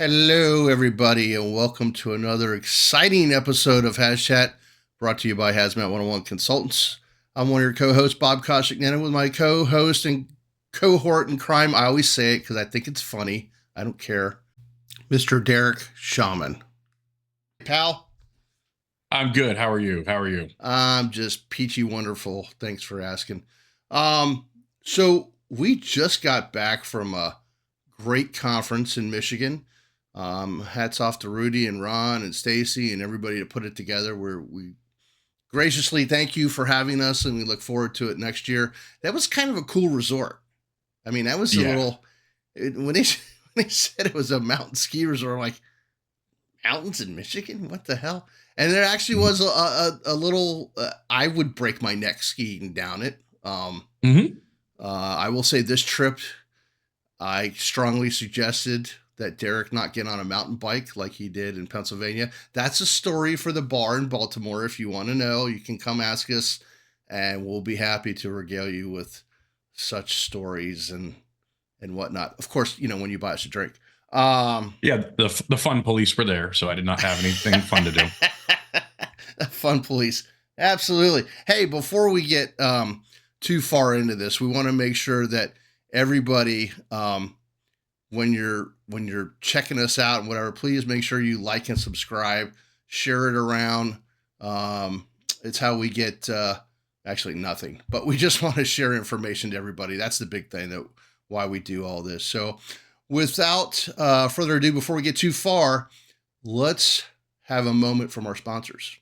Hello, everybody, and welcome to another exciting episode of HazChat, brought to you by HazMat 101 Consultants. I'm one of your co-hosts, Bob Koshik-Nana, with my co-host and cohort in crime. I always say it because I think it's funny. I don't care. Mr. Derek Shaman. Pal? I'm good. How are you? I'm just peachy wonderful. Thanks for asking. So we just got back from a great conference in Michigan. Hats off to Rudy and Ron and Stacy and everybody to put it together. We graciously thank you for having us, and we look forward to it next year. That was kind of a cool resort. I mean, that was a Yeah. little when they when they said it was a mountain ski resort. I'm like, mountains in Michigan? What the hell? And there actually was a little. I would break my neck skiing down it. Mm-hmm. I will say this trip, I strongly suggested that Derek not get on a mountain bike like he did in Pennsylvania. That's a story for the bar in Baltimore. If you want to know, you can come ask us, and we'll be happy to regale you with such stories and whatnot. Of course, when you buy us a drink. Yeah, the fun police were there, so I did not have anything fun to do. Fun police. Absolutely. Hey, before we get too far into this, we want to make sure that everybody, when you're checking us out and whatever, please make sure you like and subscribe, share it around. It's how we get actually nothing, but we just want to share information to everybody. That's the big thing, that why we do all this. So without further ado, before we get too far, let's have a moment from our sponsors.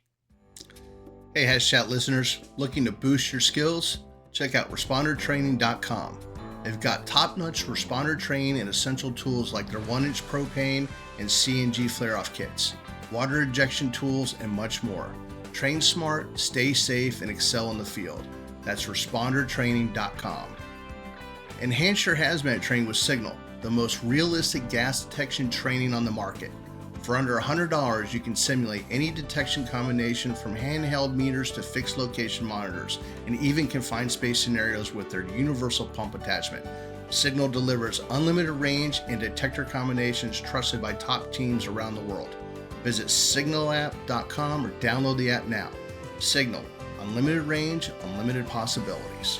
Hey, HazChat listeners, looking to boost your skills? Check out respondertraining.com. They've got top-notch responder training and essential tools like their 1-inch propane and CNG flare-off kits, water injection tools, and much more. Train smart, stay safe, and excel in the field. That's respondertraining.com. Enhance your hazmat training with Signal, the most realistic gas detection training on the market. For under $100, you can simulate any detection combination from handheld meters to fixed location monitors, and even confined space scenarios with their universal pump attachment. Signal delivers unlimited range and detector combinations trusted by top teams around the world. Visit signalapp.com or download the app now. Signal, unlimited range, unlimited possibilities.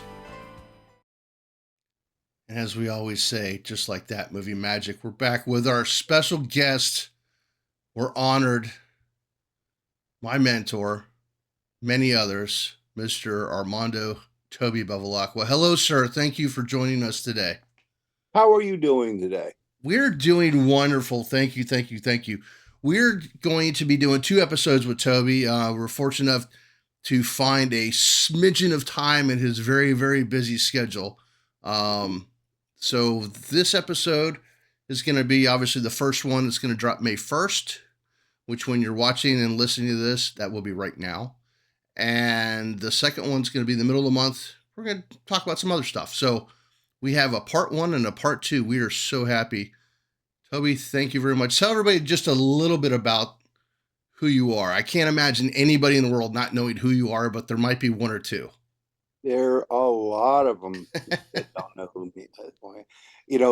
And as we always say, just like that movie magic, we're back with our special guest. We're honored, my mentor, many others, Mr. Armando Toby Bevelacqua. Hello, sir. Thank you for joining us today. How are you doing today? We're doing wonderful. Thank you. We're going to be doing 2 episodes with Toby. We're fortunate enough to find a smidgen of time in his very, very busy schedule. So this episode is going to be obviously the first one that's going to drop May 1st, which when you're watching and listening to this, that will be right now. And the second one's going to be in the middle of the month. We're going to talk about some other stuff. So we have a part 1 and a part 2. We are so happy. Toby, thank you very much. Tell everybody just a little bit about who you are. I can't imagine anybody in the world not knowing who you are, but there might be 1 or 2. There are a lot of them that don't know who me at this point.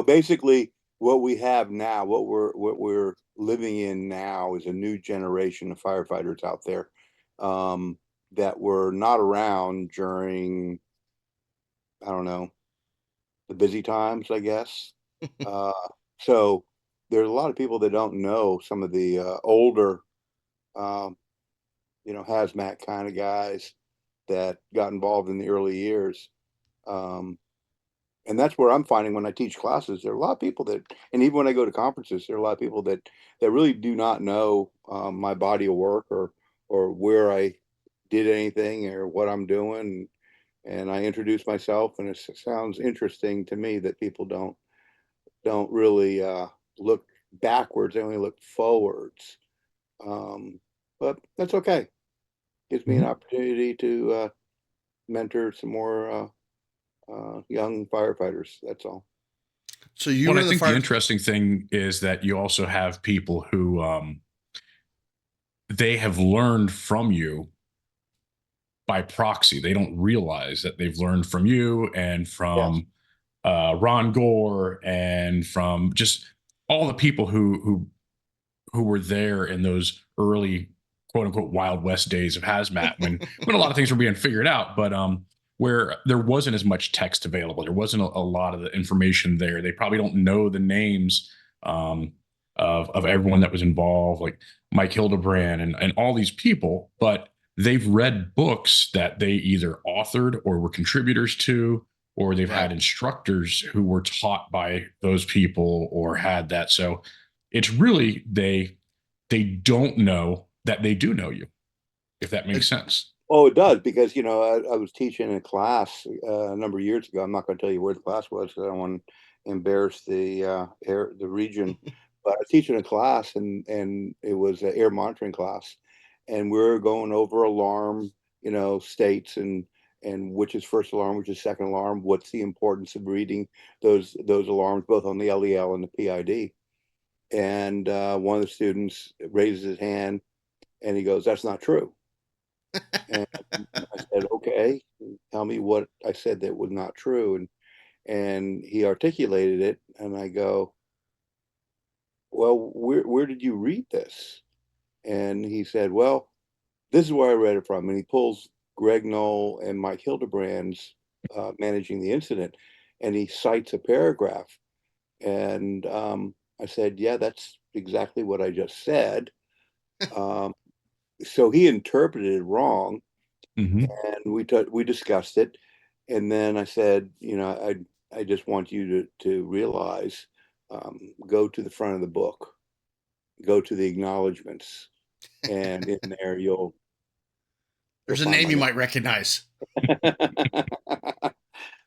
Basically what we have now, what we're living in now, is a new generation of firefighters out there that were not around during, I don't know, the busy times, I guess. So there's a lot of people that don't know some of the older, hazmat kind of guys that got involved in the early years. And that's where I'm finding when I teach classes, there are a lot of people that, and even when I go to conferences, there are a lot of people that really do not know my body of work or where I did anything or what I'm doing. And I introduce myself, and it sounds interesting to me that people don't really look backwards; they only look forwards. But that's okay. Gives me an opportunity to mentor some more young firefighters. That's all. So you were I think the interesting thing is that you also have people who they have learned from you by proxy. They don't realize that they've learned from you and from Ron Gore and from just all the people who who were there in those early quote unquote Wild West days of hazmat when a lot of things were being figured out, but where there wasn't as much text available, there wasn't a lot of the information there. They probably don't know the names of everyone that was involved, like Mike Hildebrand and all these people, but they've read books that they either authored or were contributors to, or they've Right. had instructors who were taught by those people or had that. So it's really they don't know that they do know you, if that makes sense. Oh, it does, because I was teaching a class a number of years ago. I'm not going to tell you where the class was because I don't want to embarrass the region. But I was teaching a class, and it was an air monitoring class, and we're going over alarm, states, and which is first alarm, which is second alarm. What's the importance of reading those alarms both on the LEL and the PID? And one of the students raises his hand and he goes, "That's not true." And I said, "Okay, tell me what I said that was not true." And he articulated it, and I go, "Well, where did you read this?" And he said, "Well, this is where I read it from." And he pulls Greg Knoll and Mike Hildebrand's Managing the Incident, and he cites a paragraph. And I said, "Yeah, that's exactly what I just said." Um, so he interpreted it wrong, Mm-hmm. and we discussed it, and then I said, I just want you to realize, go to the front of the book, go to the acknowledgments, and in there you'll There's a find name my you name. might recognize.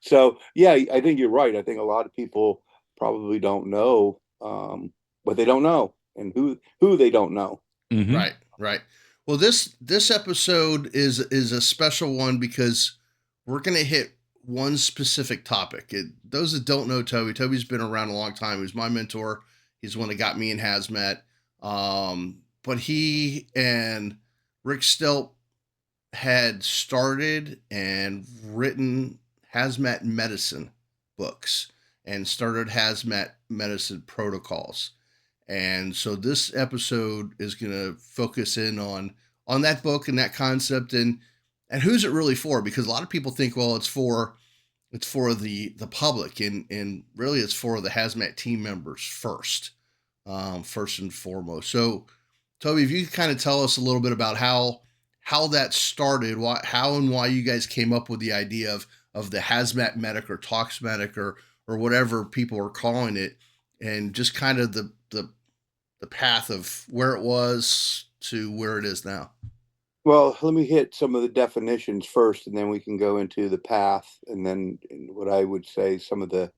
So yeah, I think you're right. I think a lot of people probably don't know what they don't know, and who they don't know. Mm-hmm. Right, right. Well, this episode is a special one because we're going to hit one specific topic. Those that don't know Toby's been around a long time. He was my mentor. He's the one that got me in hazmat. But he and Rick Stelp had started and written hazmat medicine books and started hazmat medicine protocols. And so this episode is going to focus in on that book and that concept and who's it really for, because a lot of people think, well, it's for the public, and really it's for the hazmat team members first and foremost. So Toby, if you could kind of tell us a little bit about how that started, how and why you guys came up with the idea of the hazmat medic or tox medic or whatever people are calling it, and just kind of the path of where it was to where it is now. Well, let me hit some of the definitions first, and then we can go into the path, and then what I would say some of the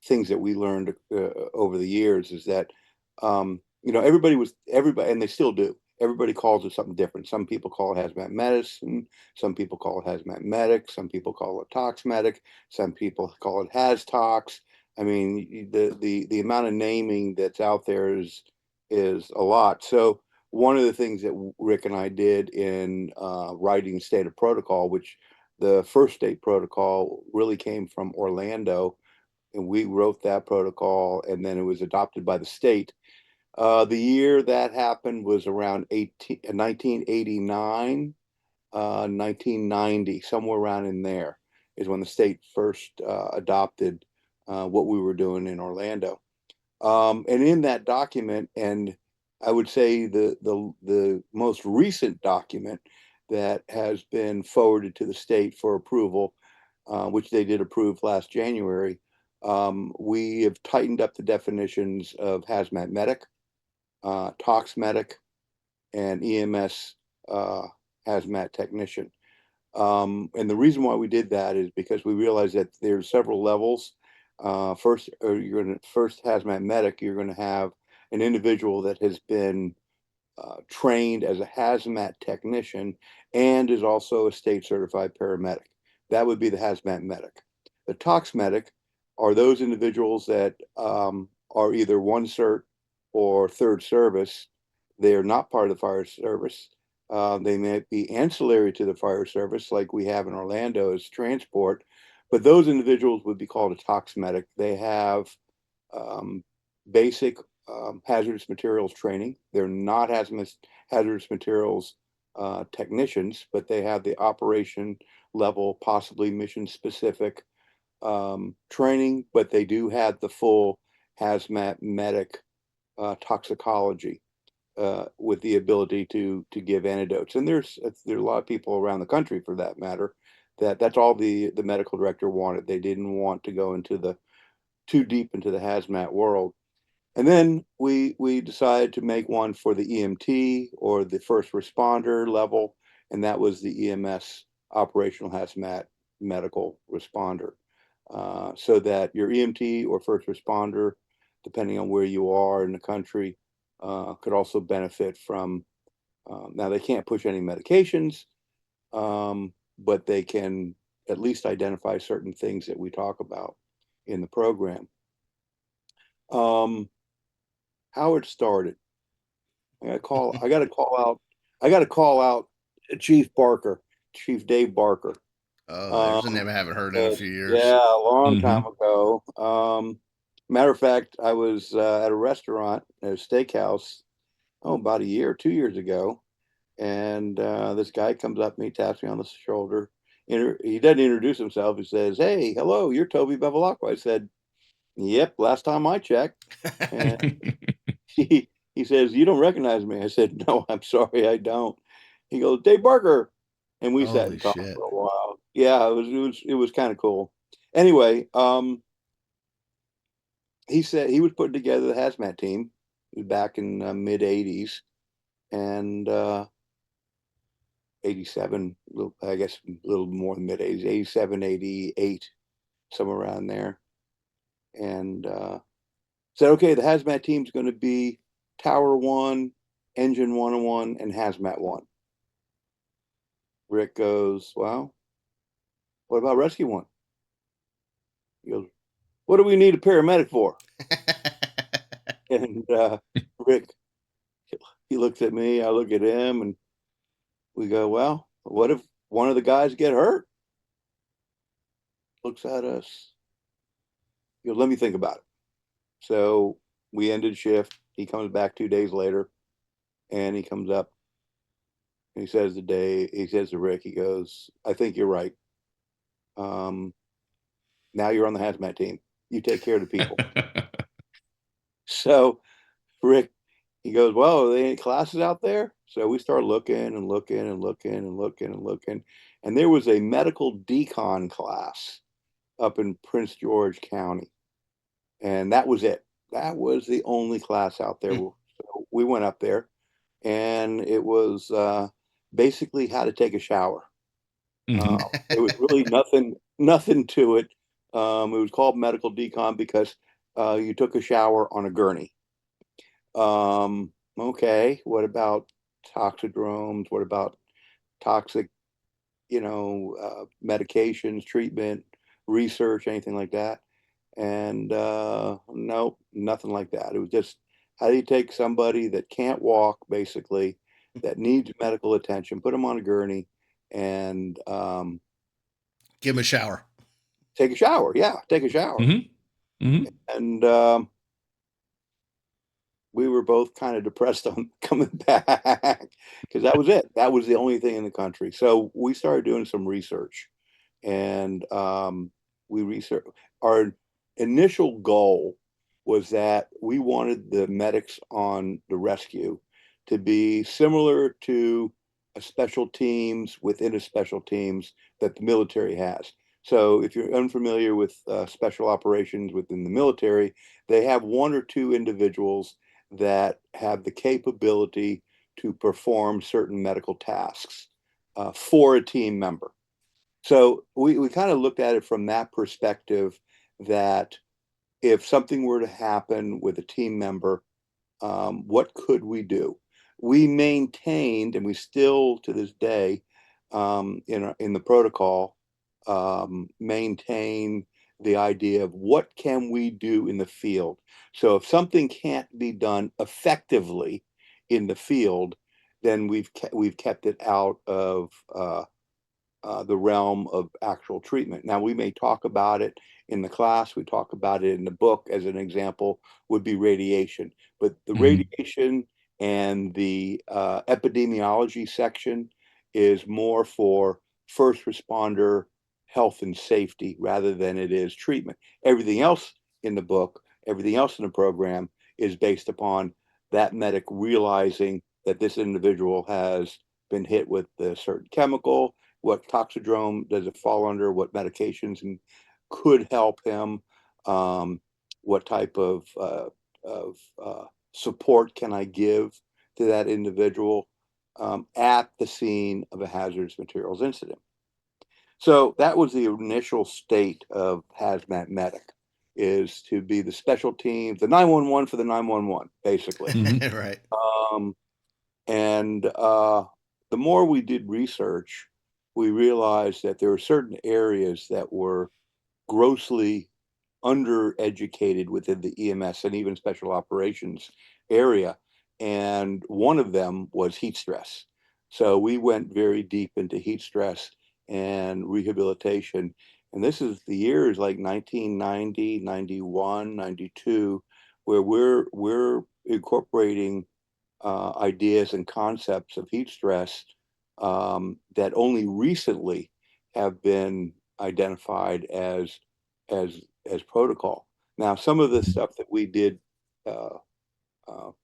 things that we learned over the years is that, everybody, and they still do. Everybody calls it something different. Some people call it hazmat medicine. Some people call it hazmat medic. Some people call it tox medic. Some people call it haz tox. I mean, the amount of naming that's out there is a lot. So one of the things that Rick and I did in writing State of Protocol, which the first state protocol really came from Orlando, and we wrote that protocol, and then it was adopted by the state. The year that happened was around 1989, 1990, somewhere around in there is when the state first adopted what we were doing in Orlando. And in that document, and I would say the most recent document that has been forwarded to the state for approval, which they did approve last January, we have tightened up the definitions of hazmat medic, tox medic, and EMS hazmat technician. And the reason why we did that is because we realized that there's several levels. First hazmat medic, you're going to have an individual that has been trained as a hazmat technician and is also a state certified paramedic. That would be the hazmat medic. The tox medic are those individuals that are either one cert or third service. They are not part of the fire service. They may be ancillary to the fire service, like we have in Orlando as transport, but those individuals would be called a tox medic. They have basic hazardous materials training. They're not hazardous materials technicians, but they have the operation level, possibly mission specific training, but they do have the full hazmat medic toxicology with the ability to give antidotes. And there's a lot of people around the country, for that matter, that's all the medical director wanted. They didn't want to go into the too deep into the hazmat world. And then we decided to make one for the EMT or the first responder level, and that was the EMS, operational hazmat medical responder. So that your EMT or first responder, depending on where you are in the country, could also benefit from. Now they can't push any medications, but they can at least identify certain things that we talk about in the program. How it started. I got to call out Chief Barker, Chief Dave Barker. Oh, there's a Um, name I haven't heard in a few years. yeah, a long time Mm-hmm. ago. Matter of fact, I was at a restaurant, at a steakhouse, about a year, 2 years ago, and this guy comes up to me, taps me on the shoulder. He doesn't introduce himself. He says, "Hey, hello, you're Toby Bevelacqua." I said, "Yep, last time I checked." And he says, "You don't recognize me?" I said, "No, I'm sorry, I don't." He goes, "Dave Barker," and we sat Holy and talked shit. for a while. Yeah, it was kind of cool. Anyway, he said he was putting together the hazmat team. It was back in mid '80s and 87, I guess a little more than mid '80s, '87, '88, somewhere around there. And said, "Okay, the hazmat team's going to be Tower One, Engine 101, and Hazmat One." Rick goes, "Well, what about Rescue One?" He goes, "What do we need a paramedic for?" And Rick, he looks at me, I look at him, and we go, "Well, what if one of the guys get hurt?" Looks at us. He goes, "Let me think about it." So we ended shift. He comes back 2 days later, and he comes up and he says to Rick, he goes, "I think you're right. Um, now you're on the hazmat team. You take care of the people." So Rick, he goes, "Well, are there any classes out there?" So we started looking and looking and looking and looking and looking. And there was a medical decon class up in Prince George County. And that was it. That was the only class out there. So we went up there, and it was basically how to take a shower. Mm-hmm. It was really nothing to it. It was called medical decon because you took a shower on a gurney. Okay, what about toxidromes? What about toxic, medications, treatment, research, anything like that? And nope, nothing like that. It was just, how do you take somebody that can't walk, basically, that needs medical attention, put them on a gurney, and Give him a shower. take a shower? Yeah, take a shower. Mm-hmm. Mm-hmm. And we were both kind of depressed on coming back because that was it. That was the only thing in the country. So we started doing some research, and we researched. Our initial goal was that we wanted the medics on the rescue to be similar to a special teams within a special teams that the military has. So if you're unfamiliar with special operations within the military, they have one or two individuals that have the capability to perform certain medical tasks for a team member. So we kind of looked at it from that perspective, that if something were to happen with a team member, what could we do? We maintained, and we still to this day, in the protocol, maintain the idea of what can we do in the field. So if something can't be done effectively in the field, then we've kept it out of the realm of actual treatment. Now, we may talk about it in the class, we talk about it in the book. As an example would be radiation, but the Mhm. radiation and the epidemiology section is more for first responder health and safety rather than it is treatment. Everything else in the book, everything else in the program is based upon that medic realizing that this individual has been hit with a certain chemical, what toxidrome does it fall under, what medications could help him, what type of support can I give to that individual at the scene of a hazardous materials incident. So that was the initial state of hazmat medic, is to be the special team, the 911 for the 911, basically. Mhm. Right. Um, and the more we did research, we realized that there were certain areas that were grossly undereducated within the EMS and even special operations area. And one of them was heat stress. So we went very deep into heat stress and rehabilitation. And this is the years like 1990, 91, 92, where we're incorporating ideas and concepts of heat stress that only recently have been identified as protocol. Now, some of the Mhm. stuff that we did uh,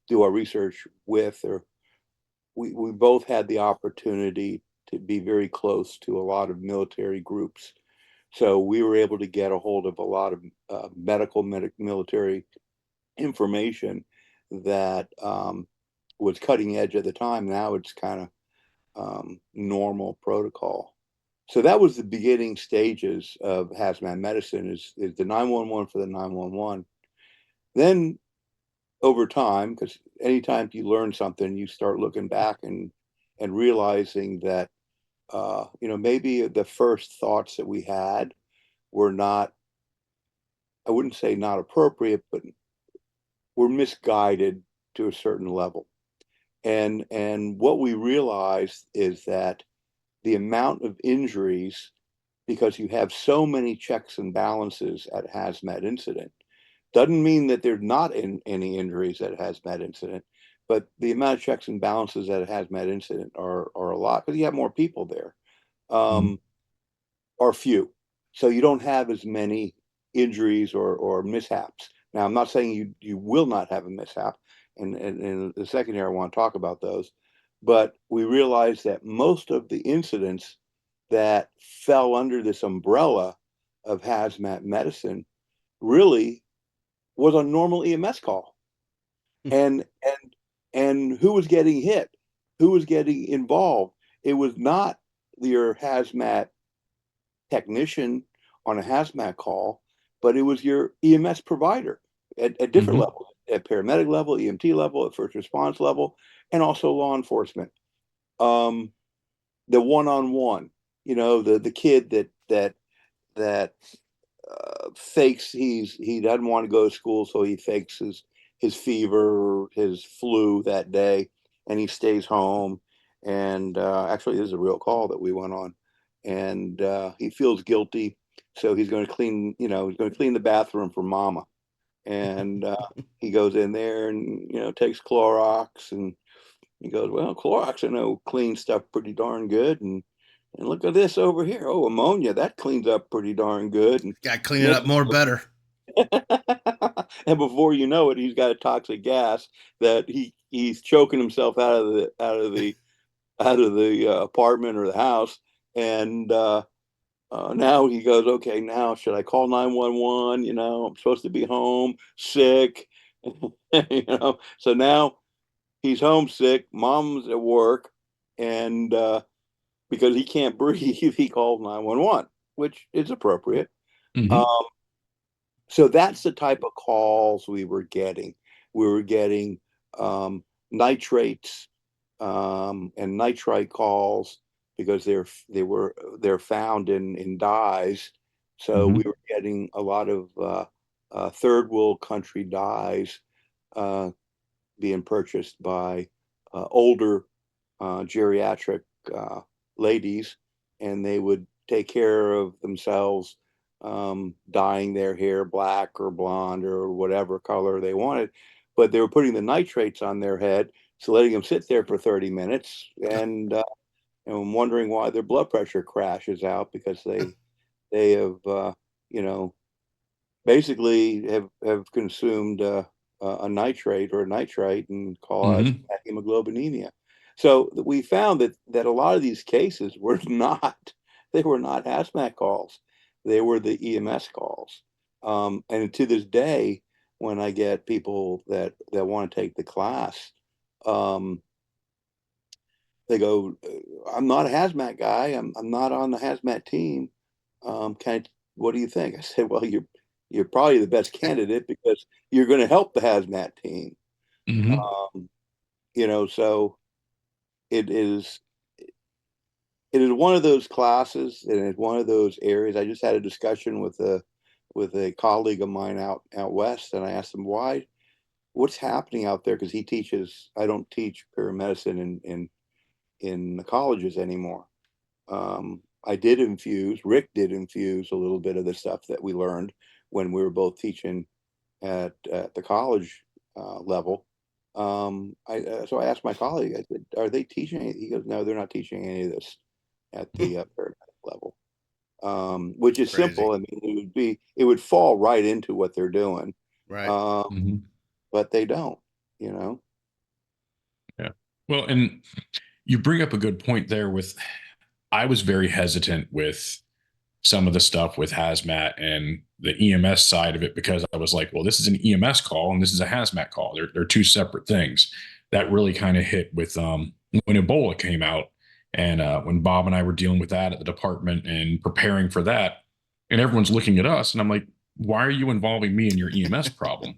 do our research with, or we both had the opportunity to be very close to a lot of military groups. So we were able to get a hold of a lot of military information that was cutting edge at the time. Now it's kind of normal protocol. So that was the beginning stages of hazmat medicine, is the 911 for the 911. Then over time, because anytime you learn something, you start looking back and realizing that maybe the first thoughts that we had were not, I wouldn't say not appropriate, but were misguided to a certain level. And what we realized is that the amount of injuries, because you have so many checks and balances at hazmat incident, doesn't mean that there's not any injuries at a hazmat incident, but the amount of checks and balances at a hazmat incident are a lot because you have more people there. Mhm. Um, are few. So you don't have as many injuries or mishaps. Now, I'm not saying you will not have a mishap, and in the second here I want to talk about those, but we realize that most of the incidents that fell under this umbrella of hazmat medicine really was a normal EMS call. And who was getting hit? Who was getting involved? It was not your hazmat technician on a hazmat call, but it was your EMS provider at different Mhm. levels, at paramedic level, EMT level, at first response level, and also law enforcement. Um, the one-on-one, the kid that fakes he doesn't want to go to school, so he fakes his fever or his flu that day, and he stays home. And actually, this is a real call that we went on, and he feels guilty, so he's going to clean. He's going to clean the bathroom for Mama, and he goes in there and takes Clorox, and he goes, well, Clorox, I know, cleans stuff pretty darn good, and look at this over here. Oh, ammonia, that cleans up pretty darn good. And Got to clean it next, up more better. and before you know it, he's got a toxic gas that he's choking himself out of the apartment or the house. And now he goes, okay, now should I call 911? I'm supposed to be home, sick. So now he's homesick. Mom's at work, and because he can't breathe, he called 911, which is appropriate. Um, Mhm. so that's the type of calls we were getting. We were getting um, nitrates and nitrite calls because they're found in dyes. So we Mhm. were getting a lot of third world country dyes uh, being purchased by older geriatric uh, ladies and they would take care of themselves, dyeing their hair black or blonde or whatever color they wanted. But they were putting the nitrates on their head, so letting them sit there for 30 minutes and wondering why their blood pressure crashes out because they have you know basically have consumed a nitrate or a nitrite and caused Hmm. hemoglobinemia. So we found that a lot of these cases were not they were not hazmat calls, they were the EMS calls. And to this day, when I get people that want to take the class, um, they go, "I'm not a hazmat guy. I'm not on the hazmat team. What do you think?" I said, "Well, you're probably the best candidate because you're going to help the hazmat team." Hmm. Um, so it is it is one of those classes and it's one of those areas. I just had a discussion with a colleague of mine out west, and I asked him what's happening out there because he teaches. I don't teach paramedicine in the colleges anymore. I did infuse, Rick did infuse a little bit of the stuff that we learned when we were both teaching at the college level. So I asked my colleague, I said, "Are they teaching?" He goes, "No, they're not teaching any of this at the paramedic level," which is Crazy. simple. I mean, it would fall right into what they're doing, Right. um, Hmm. but they don't, you know. Yeah. Well, and you bring up a good point there with I was very hesitant with some of the stuff with hazmat and the EMS side of it because I was like, well, this is an EMS call and this is a hazmat call. They're two separate things. That really kind of hit with when Ebola came out and when Bob and I were dealing with that at the department and preparing for that, and everyone's looking at us, and I'm like, why are you involving me in your EMS problem?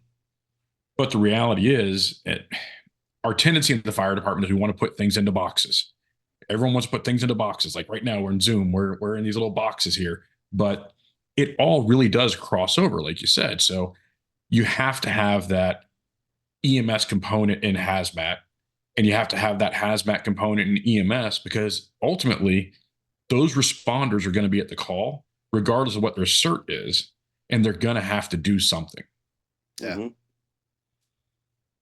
But the reality is, our tendency in the fire department is we want to put things into boxes. Everyone wants to put things into boxes. Like right now, we're in Zoom, we're in these little boxes here, but it all really does cross over, like you said. So you have to have that EMS component in hazmat, and you have to have that hazmat component in EMS because ultimately those responders are going to be at the call, regardless of what their cert is, and they're going to have to do something. Yeah. Hmm.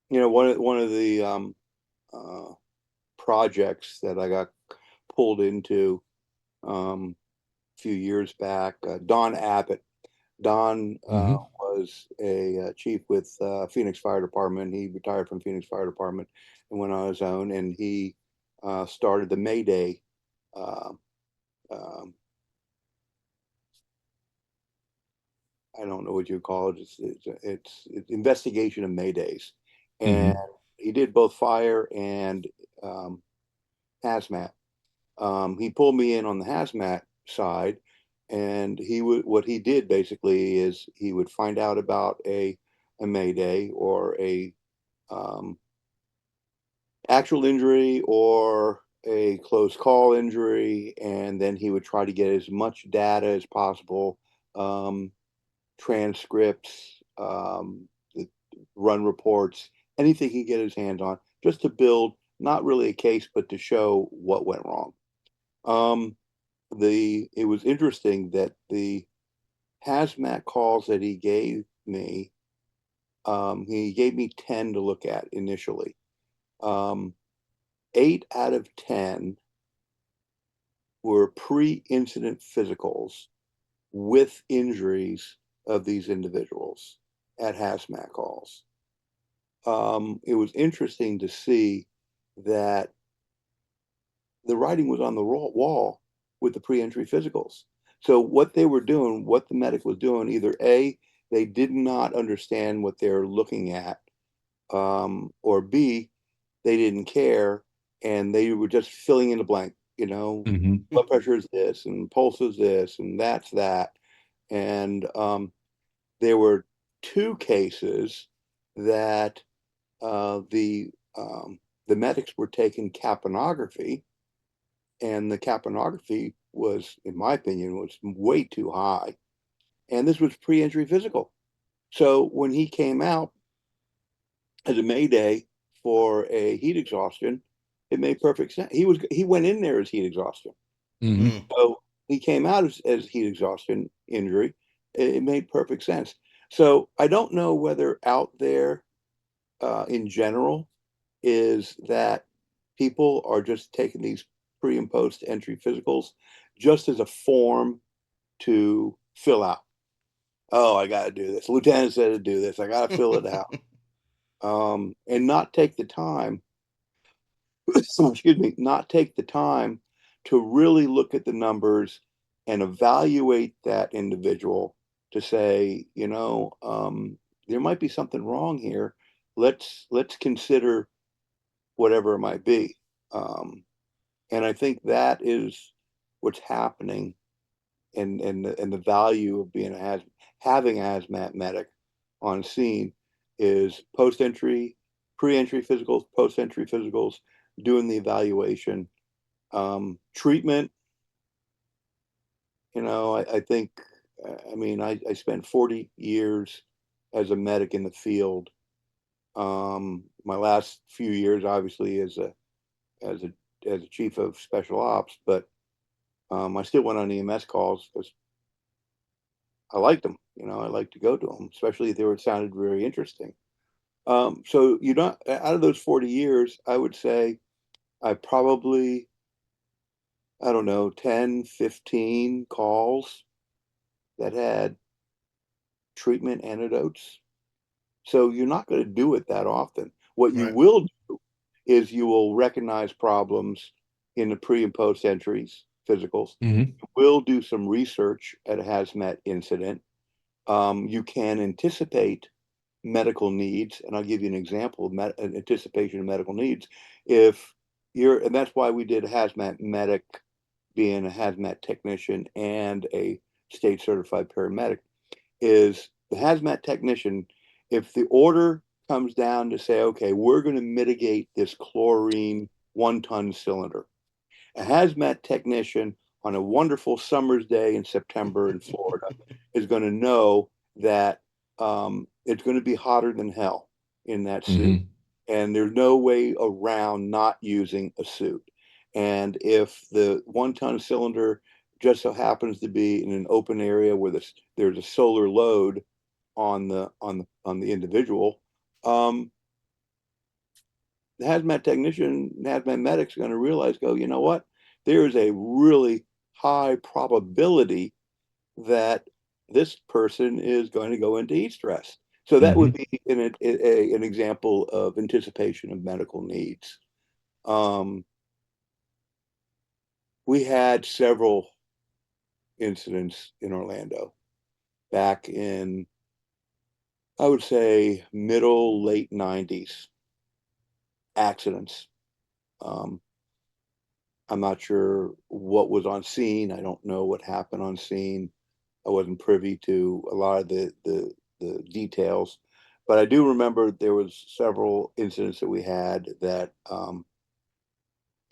One of the uh, projects that I got pulled into a few years back. Don Abbott. Don Mm-hmm. was a chief with Phoenix Fire Department. He retired from Phoenix Fire Department and went on his own, and he started the Mayday. Uh, um, I don't know what you call it. It's investigation of Maydays, and Mm-hmm. he did both fire and um, hazmat. He pulled me in on the hazmat side, and he would what he did basically is he would find out about a mayday or a um, actual injury or a close call injury, and then he would try to get as much data as possible, um, transcripts, run reports, anything he could get his hands on, just to build not really a case, but to show what went wrong. Um, it was interesting that the hazmat calls that he gave me 10 to look at initially. Um, 8 out of 10 were pre-incident physicals with injuries of these individuals at hazmat calls. It was interesting to see that the writing was on the wall with the pre-entry physicals. So what they were doing, what the medic was doing, either A, they did not understand what they're looking at, or B, they didn't care and they were just filling in the blank, Mm-hmm. blood pressure is this and pulse is this and that's that. And there were two cases that uh, the um, the medics were taking capnography, and the capnography was, in my opinion, was way too high. And this was pre-injury physical. So when he came out as a mayday for a heat exhaustion, it made perfect sense. He went in there as heat exhaustion. Mm-hmm. Mm. So he came out as heat exhaustion injury. It made perfect sense. So I don't know whether out there in general is that people are just taking these pre and post entry physicals just as a form to fill out. Oh, I got to do this. Lieutenant said to do this. I got to fill it out. And not take the time, excuse me, not take the time to really look at the numbers and evaluate that individual to say, there might be something wrong here. Let's consider whatever it might be. And I think that is what's happening, and the value of being having a hazmat medic on scene is post entry, pre entry physicals, post entry physicals, doing the evaluation, treatment. I think, I mean, I spent 40 years as a medic in the field. My last few years, obviously, as a as a chief of special ops, but I still went on EMS calls because I liked them. I liked to go to them, especially if they were sounded very interesting. So you don't out of those 40 years, I would say I probably, I don't know, 10, 15 calls that had treatment antidotes. So you're not going to do it that often. What you Right. will do is you will recognize problems in the pre and post entries, physicals. Mm-hmm. You will do some research at a hazmat incident. You can anticipate medical needs, and I'll give you an example of anticipation of medical needs. If and that's why we did a hazmat medic, being a hazmat technician and a state certified paramedic, is the hazmat technician, if the order comes down to say, okay, we're going to mitigate this chlorine 1 ton cylinder, a hazmat technician on a wonderful summer's day in September in Florida is going to know that it's going to be hotter than hell in that suit. Mm-hmm. And there's no way around not using a suit. And if the 1 ton cylinder just so happens to be in an open area where there's a solar load on the individual, um, the hazmat technician, hazmat medic's going to realize, you know what? There is a really high probability that this person is going to go into heat stress. So that would Mm-hmm. be an example of anticipation of medical needs. Um, we had several incidents in Orlando back in, I would say, middle, late 90s, accidents. Um, I'm not sure what was on scene. I don't know what happened on scene. I wasn't privy to a lot of the details, but I do remember there was several incidents that we had that a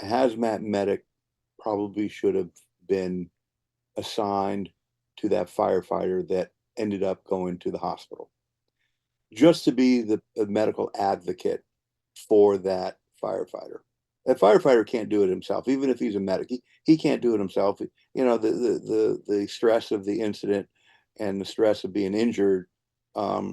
hazmat medic probably should have been assigned to that firefighter that ended up going to the hospital, just to be the medical advocate for that firefighter. That firefighter can't do it himself, even if he's a medic. He can't do it himself. The stress of the incident and the stress of being injured,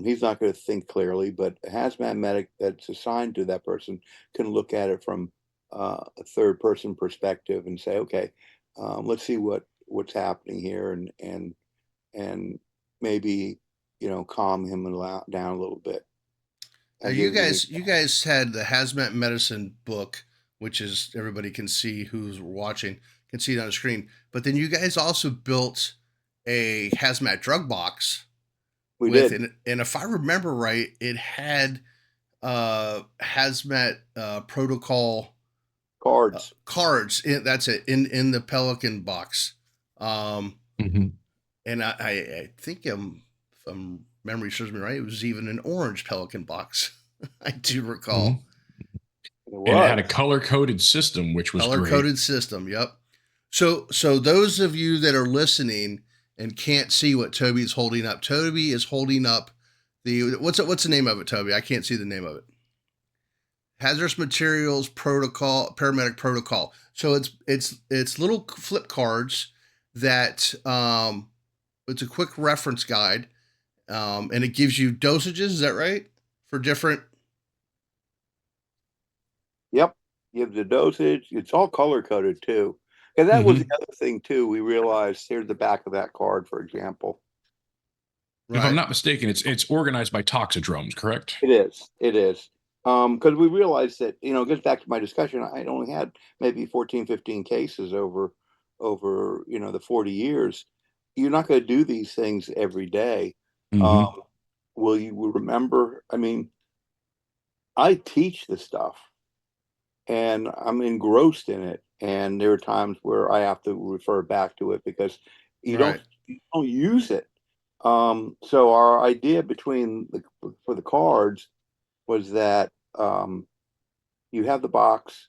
he's not going to think clearly. But a hazmat medic that's assigned to that person can look at it from a third person perspective and say, okay, let's see what's happening here, and maybe calm him down a little bit. Now I'll give you an you guys had the hazmat medicine book, which is everybody can see who's watching can see it on the screen. But then you guys also built a hazmat drug box We with, did and if I remember right, it had hazmat protocol cards. cards. That's it, in the Pelican box. Um, Mm-hmm. and I think if memory serves me right, it was even an orange Pelican box. I do recall. Mm-hmm. It And it was. had a color coded system, which was Color great. coded system. Yep. So those of you that are listening and can't see what Toby's holding up, Toby is holding up the what's the name of it, Toby? I can't see the name of it. hazardous materials protocol, paramedic protocol. So it's little flip cards that it's a quick reference guide, and it gives you dosages. Is that right? For different. Yep. You have the dosage. It's all color coded too. And that was the Mm-hmm. other thing too. We realized here's the back of that card, for example. If I'm Right. not mistaken, it's organized by toxidromes, correct? It is. It is. Because we realized that, it gets back to my discussion. I only had maybe 14, 15 cases over, the 40 years. You're not going to do these things every day. Mm-hmm. Um, will you remember? I mean, I teach the stuff and I'm engrossed in it. And there are times where I have to refer back to it because you don't Right. you don't use it. So our idea for the cards was that you have the box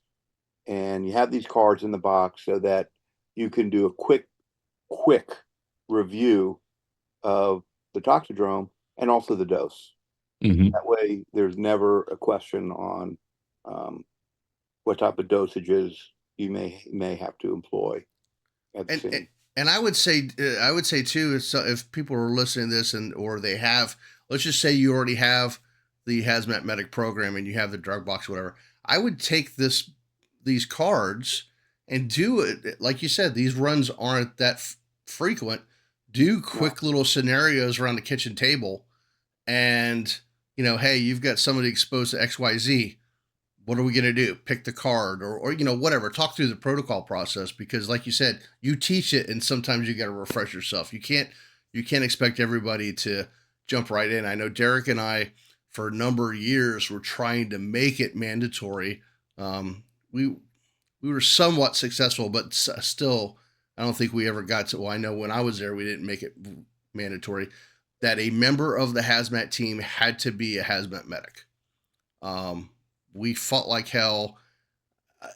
and you have these cards in the box so that you can do a quick review of the toxidrome and also the dose. Mm-hmm. That way, there's never a question on um, what type of dosages you may have to employ at the and same. and I would say too, if people are listening to this and or they have, let's just say you already have the hazmat medic program and you have the drug box, whatever. I would take these cards and do it like you said. These runs aren't that frequent. Do No, quick little scenarios around the kitchen table, and hey, you've got somebody exposed to XYZ. What are we going to do? Pick the card or whatever. Talk through the protocol process because like you said, you teach it and sometimes you got to refresh yourself. You can't expect everybody to jump right in. I know Derek and I for a number of years were trying to make it mandatory. We we were somewhat successful, but still I don't think we ever got to, well, I know when I was there we didn't make it mandatory that a member of the hazmat team had to be a hazmat medic. um, we fought like hell.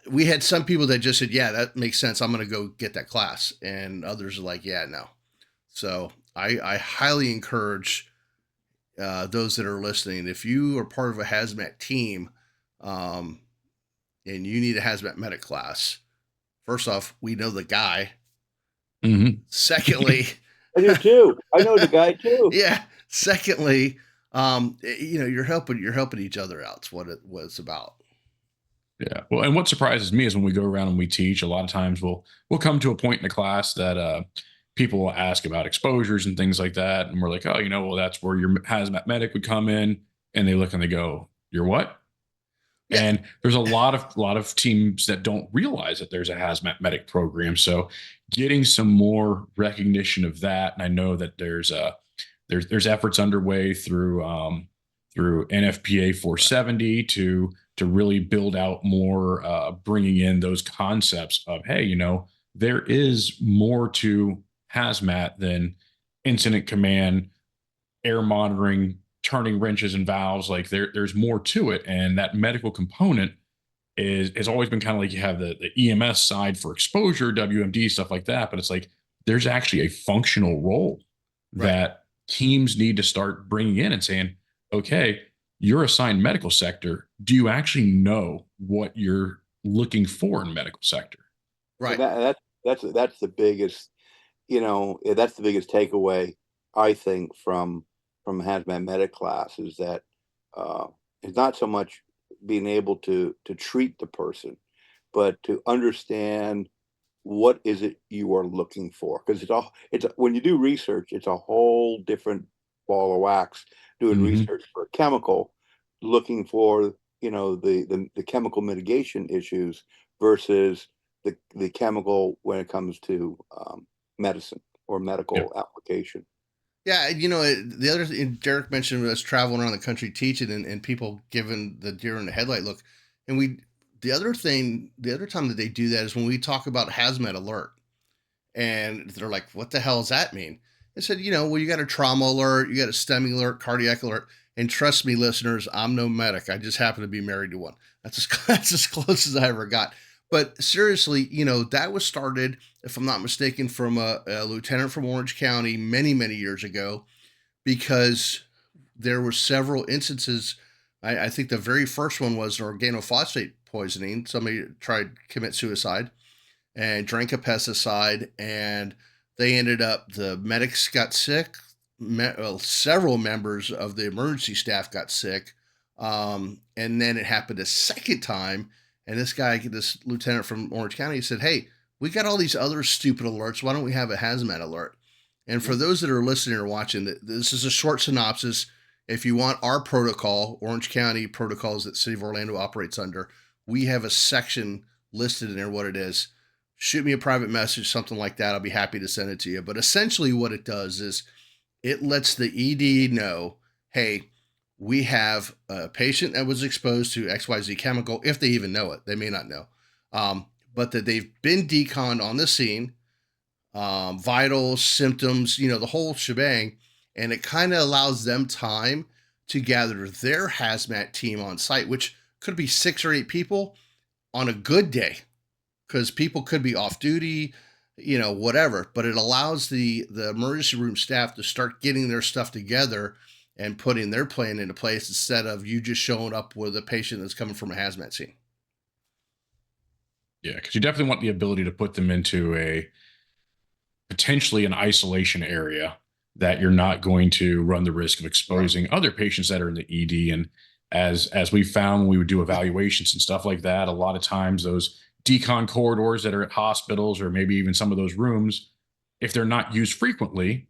We had some people that just said, "Yeah, that makes sense. I'm going to go get that class," and others are like, "Yeah, no." So I highly encourage those that are listening. If you are part of a hazmat team, um, and you need a hazmat medic class, first off, we know the guy. Mm-hmm. Secondly, I do too. I know the guy too. yeah. Secondly, you're helping each other out. It's what it's about. Yeah. Well, and what surprises me is when we go around and we teach, a lot of times we'll come to a point in the class that people will ask about exposures and things like that. And we're like, oh, well, that's where your hazmat medic would come in. And they look and they go, you're what? Yeah, And there's a lot of teams that don't realize that there's a hazmat medic program. So getting some more recognition of that, and I know that there's efforts underway through NFPA 470 to really build out more, bringing in those concepts of, hey, there is more to hazmat than incident command, air monitoring, turning wrenches and valves. Like there's more to it, and that medical component has always been kind of like you have the EMS side for exposure, WMD stuff like that, but it's like there's actually a functional role right. that teams need to start bringing in and saying, okay, you're assigned medical sector. Do you actually know what you're looking for in medical sector? And Right. that's the biggest, that's the biggest takeaway I think from hazmat medic class is that uh, it's not so much being able to treat the person, but to understand what is it you are looking for because when you do research it's a whole different ball of wax doing Mm-hmm. research for a chemical looking for the chemical mitigation issues versus the chemical when it comes to medicine or Yep. medical application. Yeah, the other thing Derek mentioned was traveling around the country teaching and people giving the deer in the headlight look. And the other time that they do that is when we talk about hazmat alert. And they're like, what the hell does that mean? I said, well, you got a trauma alert, you got a STEMI alert, cardiac alert. And trust me, listeners, I'm no medic. I just happen to be married to one. That's as close as I ever got. But seriously, that was started, if I'm not mistaken, from a lieutenant from Orange County many, many years ago, because there were several instances. I think the very first one was organophosphate poisoning. Somebody tried to commit suicide and drank a pesticide, and they ended up, the medics got sick. Several members of the emergency staff got sick. And then it happened a second time. And this lieutenant from Orange County said, "Hey, we got all these other stupid alerts. Why don't we have a hazmat alert?" And for those that are listening or watching, this is a short synopsis. If you want our protocol, Orange County protocols that City of Orlando operates under, we have a section listed in there what it is. Shoot me a private message, something like that. I'll be happy to send it to you. But essentially what it does is it lets the ED know, hey, we have a patient that was exposed to XYZ chemical, if they even know it. They may not know. But that they've been deconned on the scene, vitals, symptoms, the whole shebang. And it kind of allows them time to gather their hazmat team on site, which could be 6 or 8 people on a good day, because people could be off duty, whatever. But it allows the emergency room staff to start getting their stuff together and putting their plan into place instead of you just showing up with a patient that's coming from a hazmat scene. Yeah, because you definitely want the ability to put them into a potentially an isolation area that you're not going to run the risk of exposing other patients that are in the ED. And as we found when we would do evaluations and stuff like that, a lot of times those decon corridors that are at hospitals or maybe even some of those rooms, if they're not used frequently,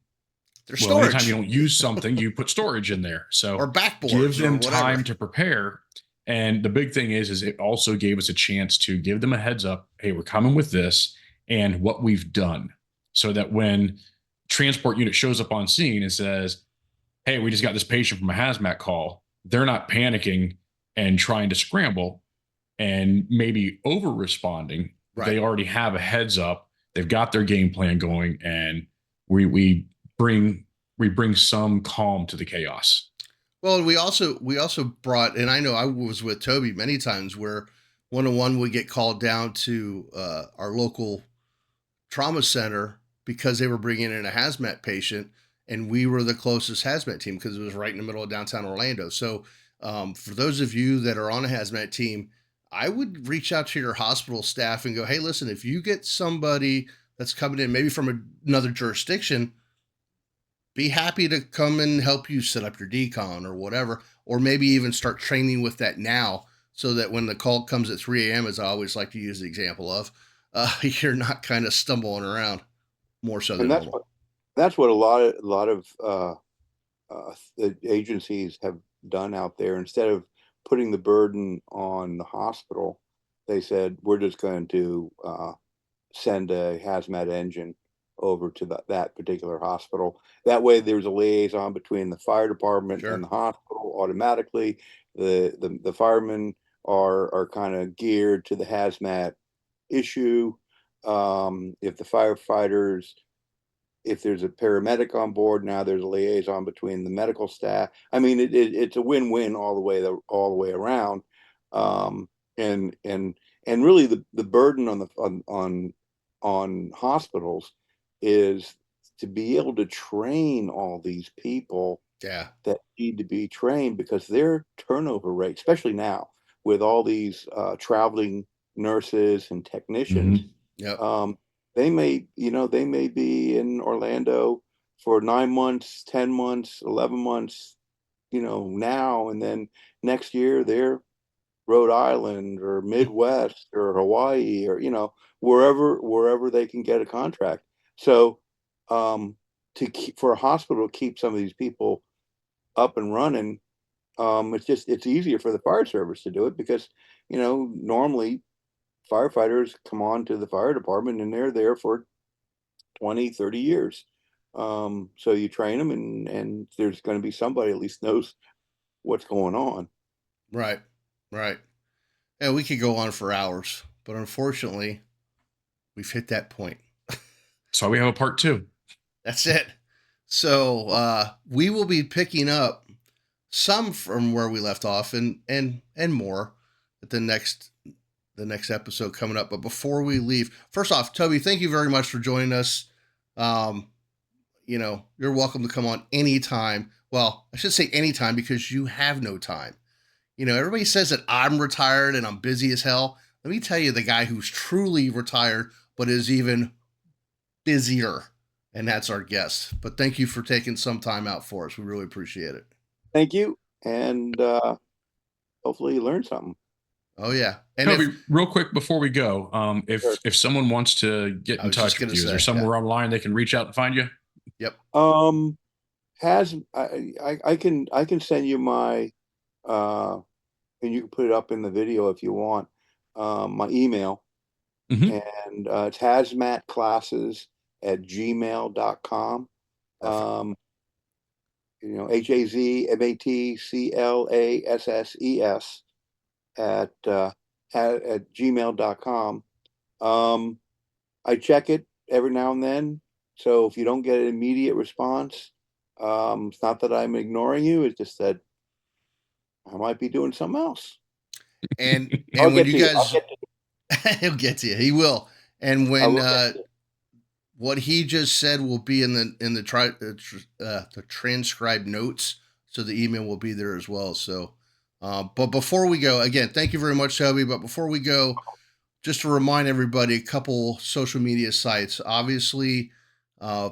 There's storage. Anytime you don't use something, you put storage in there. So or backboards, give them time to prepare. And the big thing is it also gave us a chance to give them a heads up. Hey, we're coming with this and what we've done, so that when transport unit shows up on scene and says, "Hey, we just got this patient from a hazmat call," they're not panicking and trying to scramble and maybe over responding. Right. They already have a heads up. They've got their game plan going, and we bring some calm to the chaos. Well, we also brought, and I know I was with Toby many times where 101 would get called down to our local trauma center because they were bringing in a hazmat patient, and we were the closest hazmat team because it was right in the middle of downtown Orlando. So for those of you that are on a hazmat team, I would reach out to your hospital staff and go, "Hey, listen, if you get somebody that's coming in maybe from another jurisdiction, be happy to come and help you set up your decon or whatever," or maybe even start training with that now, so that when the call comes at 3 a.m., as I always like to use the example of, you're not kind of stumbling around more so than normal. That's what a lot of the agencies have done out there. Instead of putting the burden on the hospital, they said, we're just going to send a hazmat engine over to that particular hospital. That way there's a liaison between the fire department and the hospital automatically. The firemen are kind of geared to the hazmat issue. If the firefighters, if there's a paramedic on board, now there's a liaison between the medical staff. I mean, it's a win-win all the way around. And really the burden on hospitals is to be able to train all these people that need to be trained, because their turnover rate, especially now with all these traveling nurses and technicians, they may be in Orlando for 9 months, 10 months, 11 months, now, and then next year they're Rhode Island or Midwest or Hawaii or, wherever they can get a contract. So for a hospital to keep some of these people up and running, it's easier for the fire service to do it, because, normally firefighters come on to the fire department and they're there for 20, 30 years. So you train them and there's going to be somebody at least knows what's going on. Right. Yeah, we could go on for hours, but unfortunately we've hit that point. So we have a part 2. That's it. So we will be picking up some from where we left off and more at the next episode coming up. But before we leave, first off, Toby, thank you very much for joining us. You're welcome to come on anytime. Well, I should say anytime, because you have no time. everybody says that I'm retired and I'm busy as hell. Let me tell you the guy who's truly retired, but is even busier. And that's our guest. But thank you for taking some time out for us. We really appreciate it. Thank you. And hopefully you learned something. Oh, yeah. And Toby, real quick before we go, Sure. if someone wants to get in touch with you, is there somewhere online they can reach out and find you? Yep. I can send you my and you can put it up in the video if you want, my email. Mhm. And it's hazmatclasses at gmail.com. HazmatClasses at gmail.com. I check it every now and then. So if you don't get an immediate response, it's not that I'm ignoring you. It's just that I might be doing something else. And I'll when get you to you. guys, he'll get to you. He will. And when what he just said will be in the transcribed notes, so the email will be there as well. So, but before we go, again, thank you very much, Toby. But before we go, just to remind everybody, a couple social media sites. Obviously,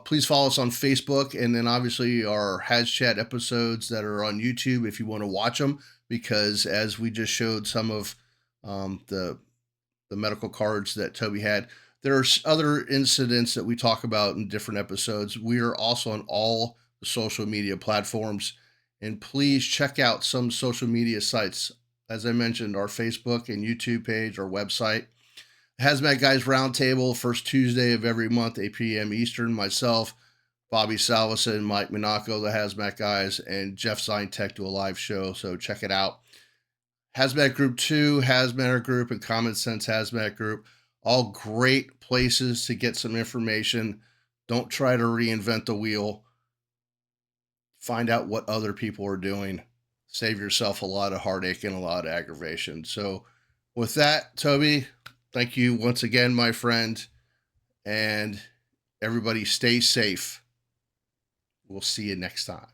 please follow us on Facebook, and then obviously our HazChat episodes that are on YouTube if you want to watch them. Because as we just showed some of the medical cards that Toby had, there's other incidents that we talk about in different episodes. We are also on all the social media platforms, and please check out some social media sites. As I mentioned, our Facebook and YouTube page, our website. Hazmat Guys Roundtable, first Tuesday of every month, 8 p.m. Eastern. Myself, Bobby Salvesen, Mike Monaco, the Hazmat Guys, and Jeff Zintek do a live show, so check it out. Hazmat Group 2, Hazmat Group, and Common Sense Hazmat Group, all great places to get some information. Don't try to reinvent the wheel. Find out what other people are doing. Save yourself a lot of heartache and a lot of aggravation. So, with that, Toby, thank you once again, my friend. And everybody stay safe. We'll see you next time.